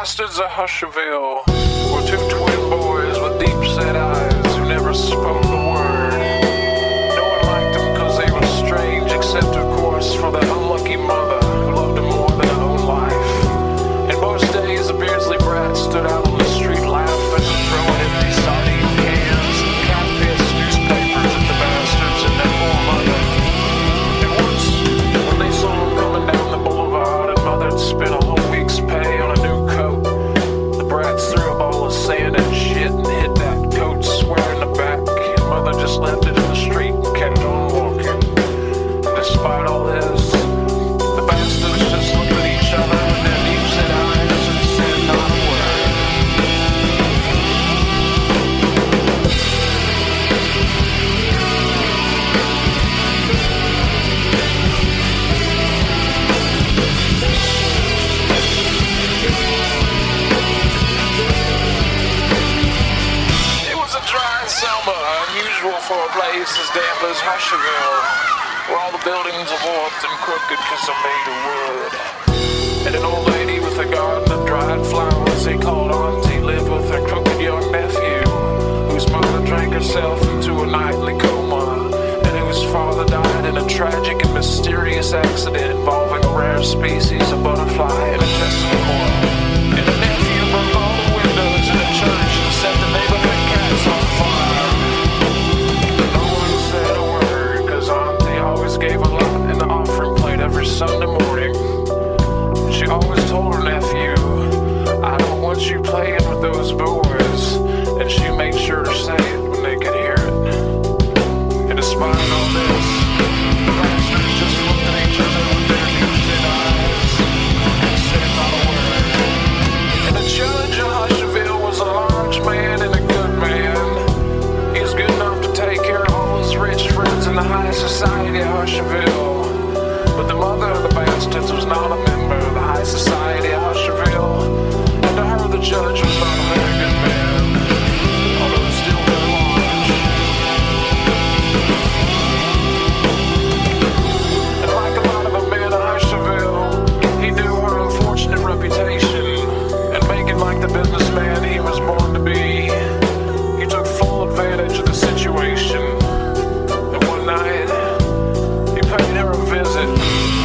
Bastards of Husherville were two twin boys with deep-set eyes who never spoke a word. No one liked them because they were strange, except of course for their unlucky mother, who loved them more than her own life. And most days the Beardsley brats stood out on the street laughing and throwing empty sardine cans and cat-pissed newspapers at the bastards and their poor mother. And once, when they saw them coming down the boulevard and mother had spent a whole week's pay on a new coat, the brats threw a ball of sand and shit and hit that coat square in the back, and mother just left it in the street and kept on walking. And despite all this, the bastards just looked at each other with their deep-set eyes and said not a word. It was a dry summer, unusual for a place as damp as Husherville, where all the buildings are warped and crooked because they're made of wood. And an old lady with a garden of dried flowers they called Auntie lived with her crooked young nephew, whose mother drank herself into a nightly coma, and whose father died in a tragic and mysterious accident involving a rare species of butterfly and a testicle coil. And the nephew broke all the windows in the church and set the neighborhood cats on fire. No one said a word, cause Auntie always gave a lot in the offering plate every Sunday morning. She always told her nephew, I don't want you playing with those boys, and she made sure to say it when they could hear it. And despite all this, the bastards just looked at each other with their deep-set eyes and said not a word. And the judge of Husherville was a large man and a good man. He was good enough to take care of all his rich friends in the high society of Husherville. But the mother of the bastards was not a member of the high society of Husherville, and to her the judge was not a very good man, although it's still very large. And like a lot of the men of Husherville, he knew her unfortunate reputation, and making like the businessman he was born to be, he took full advantage of the situation. And one night, he paid her a visit.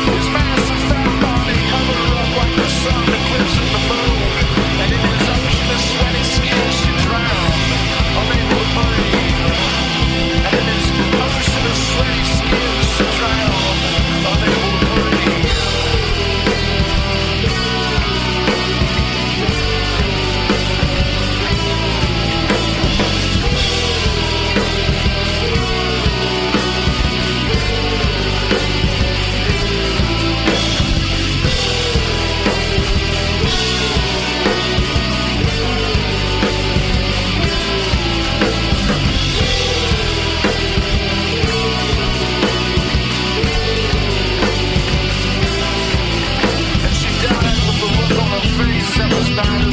His massive fat body covered her up like the sun eclipsing the moon, and in his ocean of sweaty skin she drowned, unable to breathe. And in his ocean of sweaty skin she drowned, unable to breathe. And she died with a look on her face that was neither